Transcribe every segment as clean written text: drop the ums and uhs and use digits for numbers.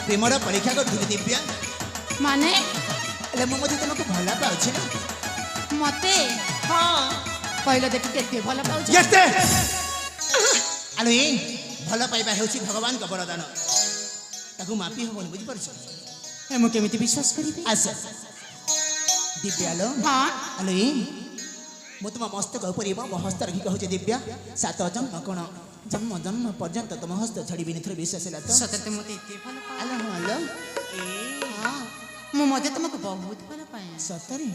Premiere परीक्षा कर दिव्या माने मु तुमको भल पाऊँ ना मते हाँ कहल देख के भल पाउछ आलो भल पाइबा हेउछि भगवान का वरदान ताकू मापी होबनी बुझि परछ मु केमिति विश्वास करिबे आस दिव्यालो हां आलो मु तुम मस्तक उपरि मो हस्त रखी कहूँ दिव्या सात जन्म कोण जन्म जन्म पर्यंत तुम हस्त छाड़बी थोड़ा विश्वास है तो सतते मते इते भल पाए आलो आलो हां मु मते तुमको बहुत भल पाए सतरे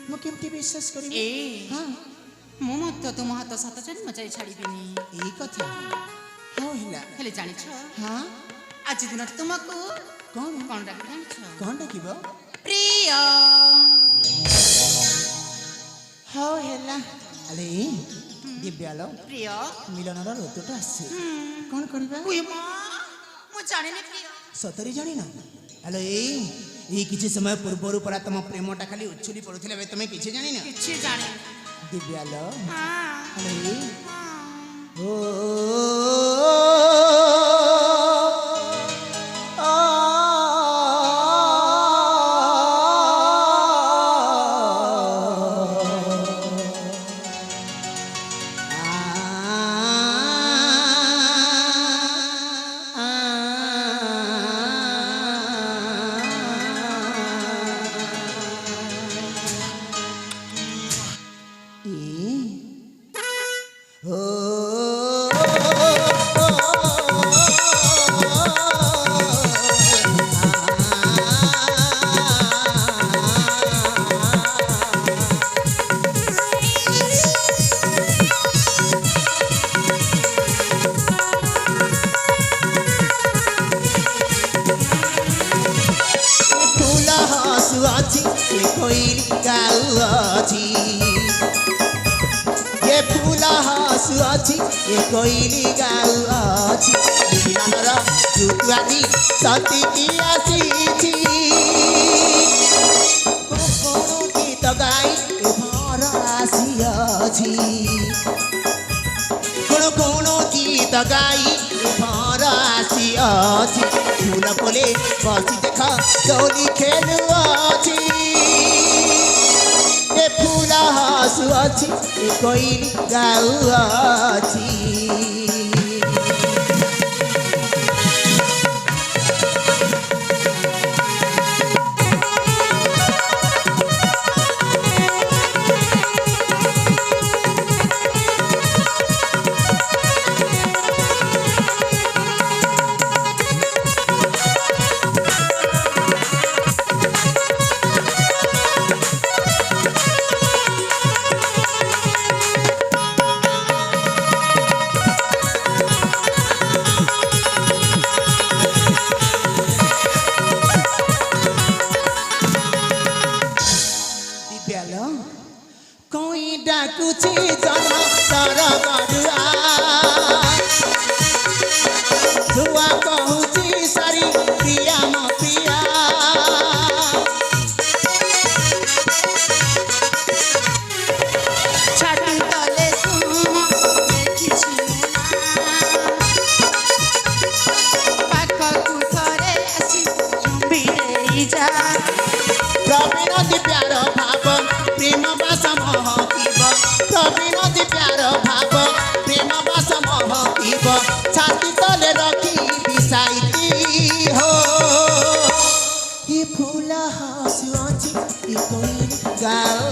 मु केमती विश्वास करी ए हां मु मत तुम हाथ सात जन्म जाई छाड़ीबिनी ए कथा हां हिला हेले जानि छ हां आज दिन तुमको कौन कोन डाक जानि छ कौन डाकिबो प्रिय हां हिला अरे दिव्यालो प्रिय मिलनर ऋतुटा आसे कौन करबा ओय मां मु जानि ने प्रिय सतरी जानी ना हेलो ये किसी समय पूर्वर परा तुम प्रेमटा खाली उछुली पड़ुथिले बे तुम किछि जानी ना किछि जानि दिव्यालो हां हेलो ओ ये फूला हसु अच्छी ये कोइली गाउ अच्छी मिलनर जुतुआनी सती की आसीची कोन गीत गाई घर आसी अछि कोन गीत गाई घर आसी अछि फूल कोले बसी देख दौली खेलु अछि ए फूला हसु अछि ए कोइली गाउ अछि छाती तले रखी बिसाई हो ये फूला हसु अछि ये कोइली गाउ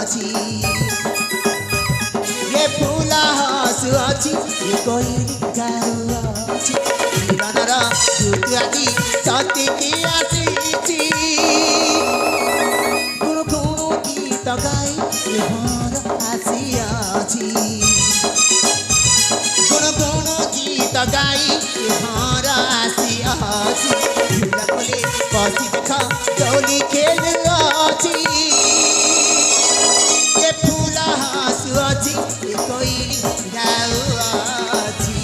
अछि ये फूला हसु अछि ये कोइली गाउ अछि मिलनर जुतुआनी सती की आसीची गुण गुण गीत गाई घर आसी अछि गीत गाई घर आसी अछि फूलकोले बसी देख दौली खेल अछि ये फूल हसु अछि ହୋଇ ଯାଉଅଛି।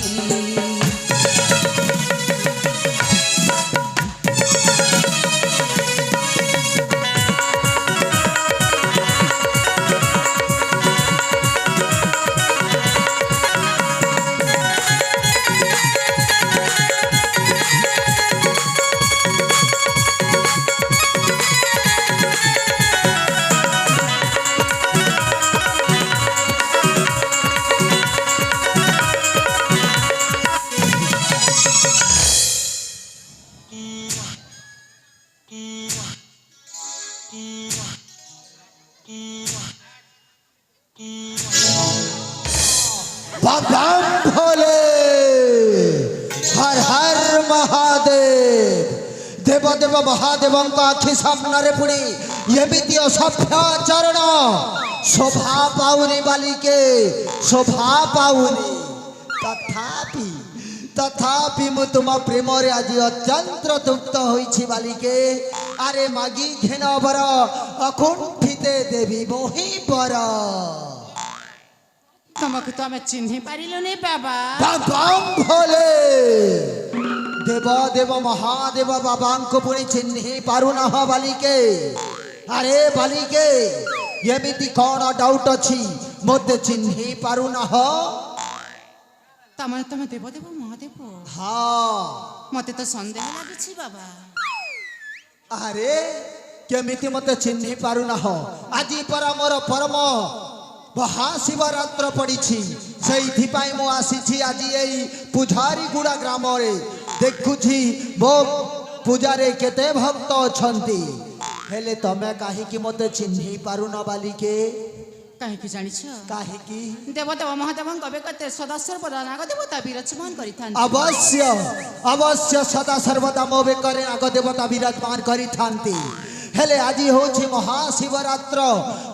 बम भोले, हर हर महादेव। देव देव महादेव आखि सामने पुणी एमती असभ्याचरण शोभा पाऊनी बालिके, शोभा पाऊनी। तथापि तथापि मु तुम प्रेम आज अत्यंत तृप्त होइछि बालिके। अरे मागी घेन बर अकुंठिते देवी मोहि बर। तुमको तो आम चिन्ह पारिलु नहीं बाबा। बम भोले, देव देव महादेव बाबा को पुणी चिन्ह पारु ना बालिके। अरे बालिके एमती कौन डाउट अच्छी मत चिन्ह पारु ना हो। तमें तुम देव देव महादेव। हाँ मत तो सन्देह लगे बाबा। अरे केमिति मत चिन्ह पारु ना हो। आज पर मोर परम महाशिवरात्र पड़ी से मु आसी आज यही पुजारी गुड़ा ग्राम देखुची मो पूजारे केते भक्त अछंती। हेले तमे काहे मते चिन्ह पारु न बालिके। कहीं जानी काहे देव देव महादेव कते सदा सर्वदा नाग देवता विराजमान करिथान। अवश्य अवश्य सदा सर्वदा मो बेकरे नाग देवता विराजमान करिथांती। हेले आज होछि महाशिवरात्र।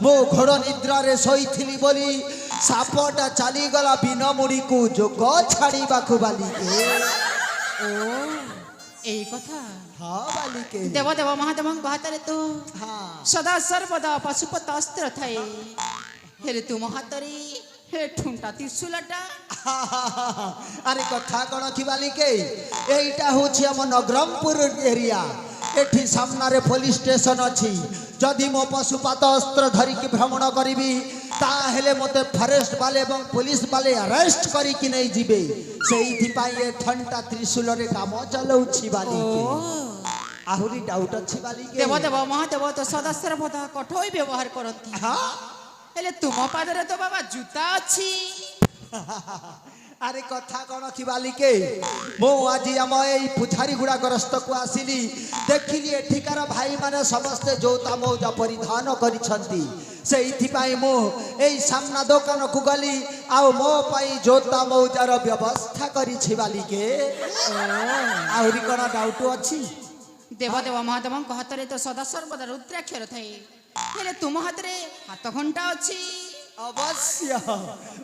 मो घोड़ निद्रा रे सोईथिली बोली सापटा चली गला बिना मुड़ी को जोग छाड़ीबा को बालिके। ओ एई कथा। हाँ बालिके। देव देव महादेव हाथ तो हाँ सदा सर्वदा पशुपत अस्त्र थाए। हेले तुम हाथरे हे ठुंटा त्रिशूलटा। अरे कथा कौन कि बालिके एटा होछि हम नगरमपुर एरिया। एठी सामने पुलिस स्टेशन अच्छी। जदि मो पशुपात अस्त्र धरिकी भ्रमण करी ताहेले मते फरेस्ट वाले एवं पुलिस वाले अरेस्ट करिकी नहीं जीवे। से ठंडा त्रिशूल रे काम चलाउछि बालिके। आहुरी डाउट अच्छी बालिके। देव देव महादेव तो सदा सर्वदा कठोर व्यवहार करती। हाँ हेले तुम पादरे तो बाबा जूता अच्छी। अरे कथा कौन कि बालिके मो आज आम यही पुजारी गुड़ा ग्रस्त को आसिली। देखिली एठिकार भाई माने समस्ते जोता मौजा परिधान करिसंती। सेइथिपाई मो एई सामना दुकान को गली आउ मो पाई जोता मौजार व्यवस्था करिछि बालिके। आहुरी कोन डाउट अछि। देव देव महादेव हाथ रे तो सदा सर्वदा रुद्राक्षर थाए। हेले तुम हाथ रे हाथ घंटा अच्छी। अवश्य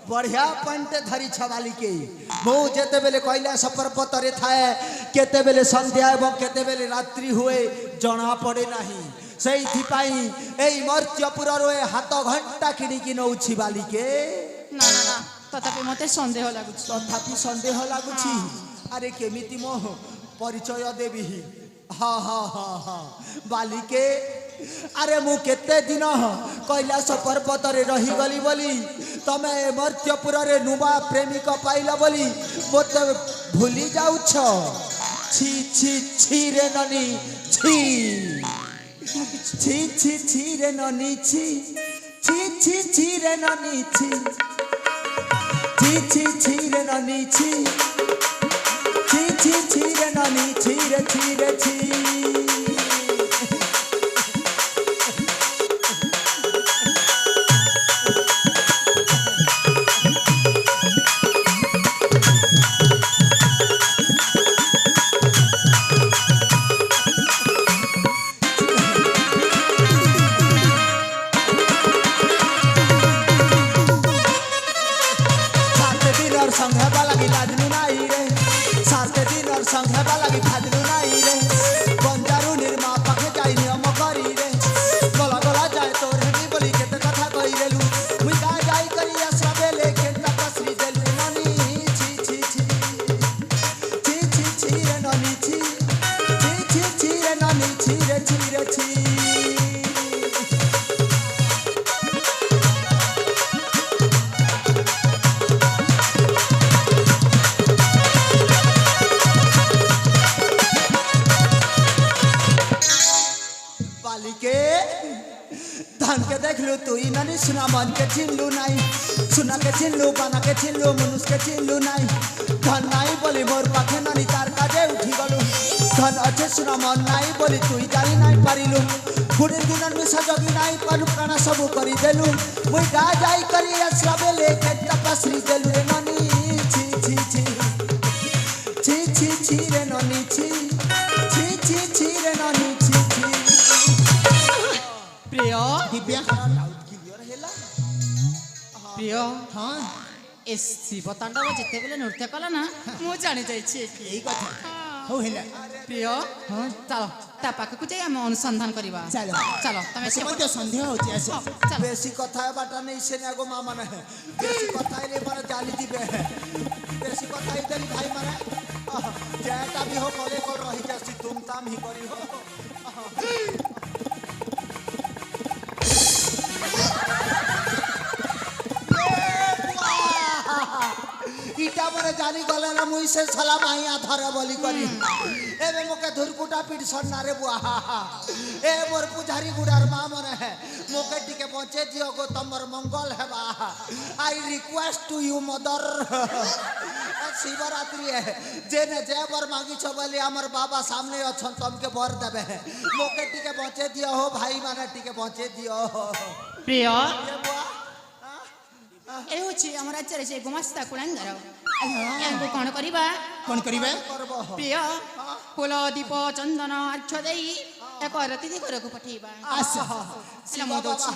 बढ़िया पॉइंट धरी बालिके। मु जेते बेले कैलाश पर्वत रे थाए केते बेले संध्या एवं केते बेले रात्रि हुए जना पड़े नाही। सेइथिपाई एई मर्त्यपुर रे हाथ घंटा किनिकी नउछि बालिके। ना ना ना तथापि मते संदेह लागुछि। तथापि संदेह लागुछि। अरे केमिति मो परिचय देबी। हाँ हाँ हाँ हाँ बालिके। अरे मु केते दिन कैलाश पर्वत रे रही गली बोली तमे मर्त्यपुर रे नुवा प्रेमिक पाइला बोली मते भूली जाउछ। छी छी छी रे ननी छी। छी छी छी रे ननी छी। छी छी छी रे ननी छी। छी छी छी रे ननी छी। छी छी छी रे ननी छी रे छी रे छी। संघ वाला की लाजनू नाई रे। 7 दिन और संघ वाला की फाजलू नाई रे। जानी सुना मन के चिल्लू नहीं सुना के चिल्लू बना के चिल्लू मनुष्य के चिल्लू नहीं धन नहीं बोली मोर पाखे नानी तार काजे उठी गलु धन अच्छे सुना मन नहीं बोली तू जानी नहीं पारिलु गुण गुणन में सजगी नहीं पनु प्राण सब करी देलु मुई गा जाई करी असला बेले के तपस्री देलु रे नानी छी छी छी छी छी छी रे नानी छी छी छी छी रे नानी छी छी ପ୍ରିୟ ଦିବ୍ୟା କ୍ଲିୟର ହେଲା ପ୍ରିୟ ହଁ ଏ ଶିବ ତାଣ୍ଡବ ଯେତେବେଳେ ନୃତ୍ୟ କଲା ନା ମୁଁ ଜାଣି ଯାଇଛି ଏଇ କଥା ହଉ ହେଲା ପ୍ରିୟ ହଁ ଚାଲ ତା ପାଖକୁ ଯାଇ ଆମେ ଅନୁସନ୍ଧାନ କରିବା ଚାଲ ଚାଲ ତମେ ସେ ମଧ୍ୟ ସନ୍ଦେହ ହଉଛି ଆସ ଚାଲ বেশি কথা বাটা নেই সে নাগো মা মানে বেশি কথা হইলে মানে জালি দিবে বেশি কথা হইলে ভাই মানে যেটা বি হো কলে কল রহি যাসি তুম তাম হি করি হো ইটা মানে জানি গলে না মুই সে সালা মাইয়া ধরে বলি করি এবে মোকে ধুরকুটা পিট সন্নারে বুয়া এ মোর পুজারি গুড়ার মা মনে হে মোকে টিকে পৌঁছে দিও গো তোমার মঙ্গল হেবা I request to you mother Shivratri যেনে যে বর মাগিছ বলি আমার বাবা সামনে অছন তমকে বর দেবে মোকে টিকে পৌঁছে দিও হো ভাই মানে টিকে পৌঁছে দিও ପ୍ରିୟ এ বুয়া ଏ ହେଉଛି ଆମ ରାଜ୍ୟରେ ସେ ଗୁମାସ୍ତା କୁଳାଙ୍ଗର ଏହାକୁ କ'ଣ କରିବା କଣ କରିବେ করব ପ୍ରିୟ ଫୁଲ ଦୀପ ଚନ୍ଦନ ଆର୍ଛ ଦେଇ ଏକ ରତିଥି ଘରକୁ ପଠେଇବା ଆସ ହେଲା ମୁଁ ଦଉଛି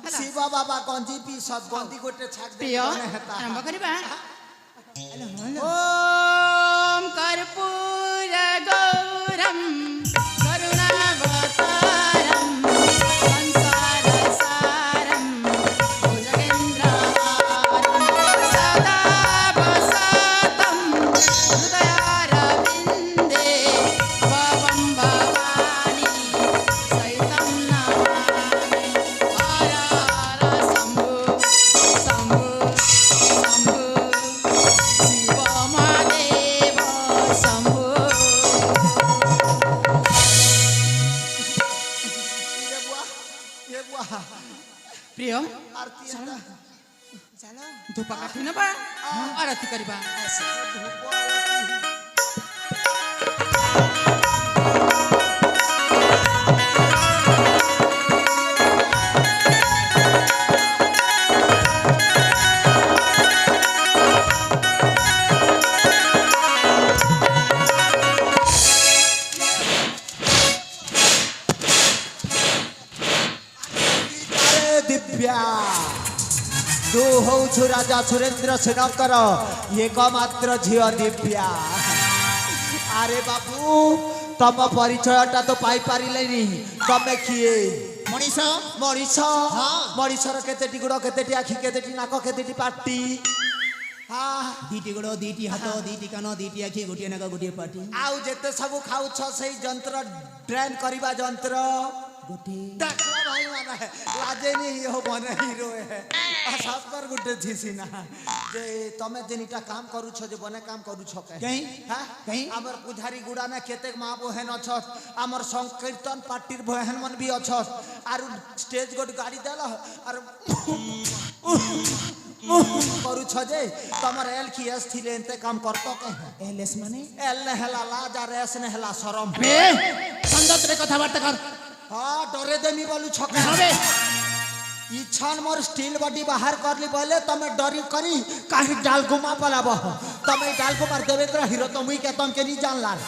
ହେଲା শিব বাবা গঞ্জি পি সব গঞ্জি গোটে ছাক দে ପ୍ରିୟ মনে হেতা ଆରମ୍ଭ କରିବା ଓମ୍ କର୍ପୂର ଗୌରମ୍ କରୁଣାବତାରମ୍ ସଂସାର ସାରମ୍ ଭୁଜଗେନ୍ଦ୍ରହାରମ୍ ସଦା ବସତମ୍ ହୃଦୟାରବିନ୍ଦେ ଭବଂ ଭବାନୀ ସହିतं ନମାମି ହର ହର ଶମ୍ଭୁ ଶମ୍ଭୁ ଶମ୍ଭୁ ଶିବ ମହାଦେବ ଶମ୍ଭୁ ये बुआ ये बुआ ପ୍ରିୟ आरती है ଚାଲ ଧୂପ କାଠି ନେବା ଆରତି କରିବା अरे दिव्या तू हौ छु राजा सुरेंद्र सेनकर एकमात्र झियो दिव्या अरे बाबू तम परिचयटा तो पाई पारिलेनी तमे किए ମଣିଷ मଣିष हाँ। मଣିषर केतेटी गुड़ केतेटी आखि केतेटी नाक केतेटी पाटी हाँ ଦିଟି ଗୋଡ଼ ଦିଟି ହାତ ଦିଟି କାନ ଦିଟି ଆଖି ଗୋଟିଏ ନାକ ଗୋଟିଏ ପାଟି आउ जेते सब खाउछ सेई यंत्र ट्रेन करिबा यंत्र ଗୋଟିଏ देखला भाई माने लाजे नहीं हो बने हीरो है सब पर गुटे झिसी ना जे तमे जेनिटा काम करू छ जे बने काम करू छ के कहीं हां कहीं हमर पुजारी गुडा ना केतेक मां बहन अछस हमर संकीर्तन पार्टीर बहन मन भी अछस आरु स्टेज गोट गाड़ी देला आर करू छ जे तमर एल की एस थिले एते काम करतो के ଏଲେସ୍ ମାନେ एल ने हला लाज आ रेस ने हला शरम ସଂଯତରେ କଥାବାର୍ତ୍ତା କର हां डरे देमी बोलू छके হবে इच्छान मोर स्टील बॉडी बाहर करली बोले तमे डरी करी काहे डाल गुमा पलाब तमे डाल गुमार देवेंद्र हीरो तो मुई के तम के नहीं जान लाल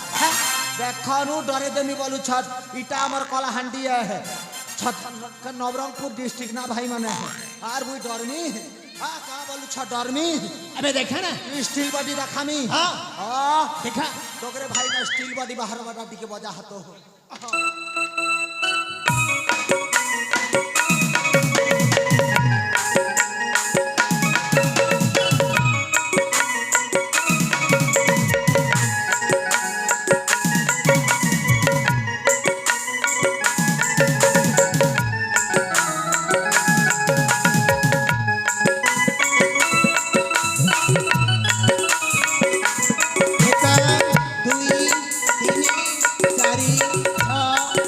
देखनु डरे देमी बोलू छत इटा हमर कलाहांडी है छत नवरंगपुर डिस्ट्रिक्ट ना भाई माने आर मुई डरमी हां का बोलू छ डरमी ଏବେ ଦେଖା ନା स्टील बॉडी देखामी हाँ हां ଦେଖା तोकरे भाई ना स्टील बॉडी बाहर बड़ा टिके बजा हतो ଏକ ଦୁଇ ତିନି ଚାରି ଛଅ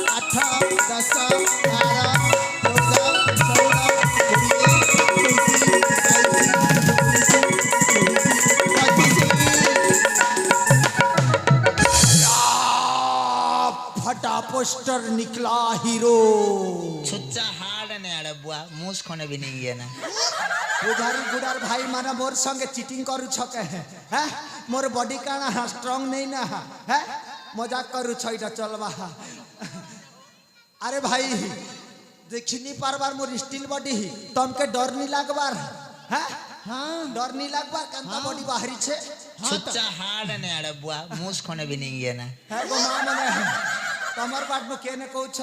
पोस्टर निकला हीरो। छुच्चा हाड़ ने अड़े बुआ मुस खोने भी नहीं है ना पुजारी गुडार भाई माना मोर संगे चीटिंग करू छके हैं मोर बॉडी काना स्ट्रांग नहीं ना है मजाक करू छइटा चलबा। अरे भाई देखी नहीं पारबार मोर स्टील बॉडी तमके डर नहीं लागबार है हाँ डर नहीं लागबार कंता बॉडी बाहरी छे छुच्चा हाड़ ने अड़े बुआ मुस खोने भी नहीं है ना है गो मां मने तमर बात में केने कहू छ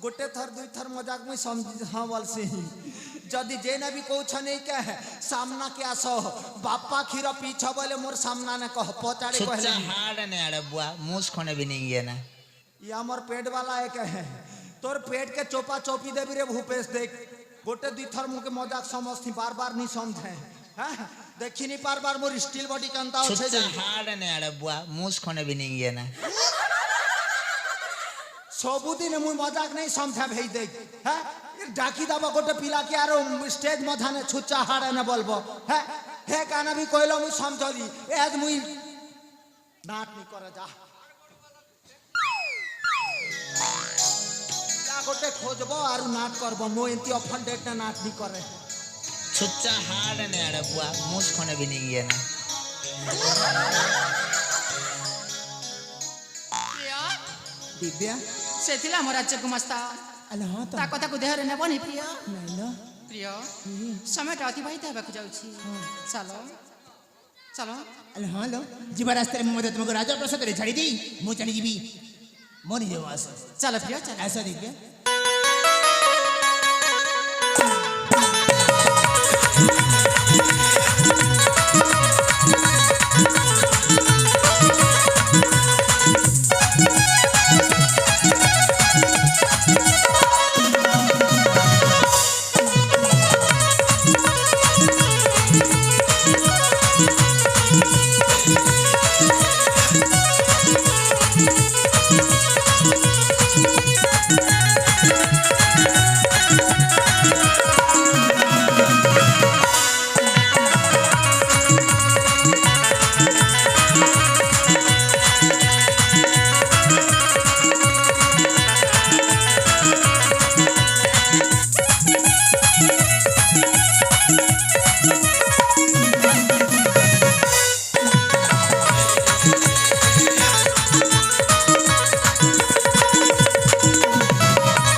गोटे थर दुई थर मजाक में समझ हाँ बोलसी जदि जे ने भी कहू छ नहीं के सामना के आसो बापा खीरा पीछा बोले मोर सामना ने कह पचाड़े छुच्चा कहले हाड़ ने अड़े बुआ मुस खोने भी नहीं है ना ये हमर पेट वाला एक है तोर पेट के चोपा चोपी देबी रे भूपेश देख गोटे दुई थर मुके मजाक समझती बार बार नहीं समझे हैं देखी नहीं बार बार मोर स्टील बॉडी कंता हो छुच्चा हाड़ ने अड़े बुआ मुस खोने भी नहीं है ना सबुदिन मुई मजाक नहीं समझा भेज दे हैं डाकी दाबा गोटे पिला के आरो स्टेज मधाने छुच्चा हाड़े न बोलबो है हे गाना भी कहलो मुई समझली एज मुई नाट नहीं करे जा या गोटे खोजबो आरो नाट करबो मो एंती ऑफेंडेड ना नाट नहीं करे छुच्चा हाड़ ने अड़े बुआ मुस खोने भी नहीं है ना दिव्या सेथिला मोर राज्य गुमस्ता अल हाँ तो ता कथा को देहरे नेबनी प्रिय नहीं ना प्रिय সময়টা অতিবাহিত হেବାକୁ যাଉଛି চলো চলো अल हाँ लो जीवा रास्ते में मदद तुमको राजा प्रसाद रे छाड़ी दी मु चली जीवी मोनी देव आस চলো প্রিয় চলো ऐसा दिव्या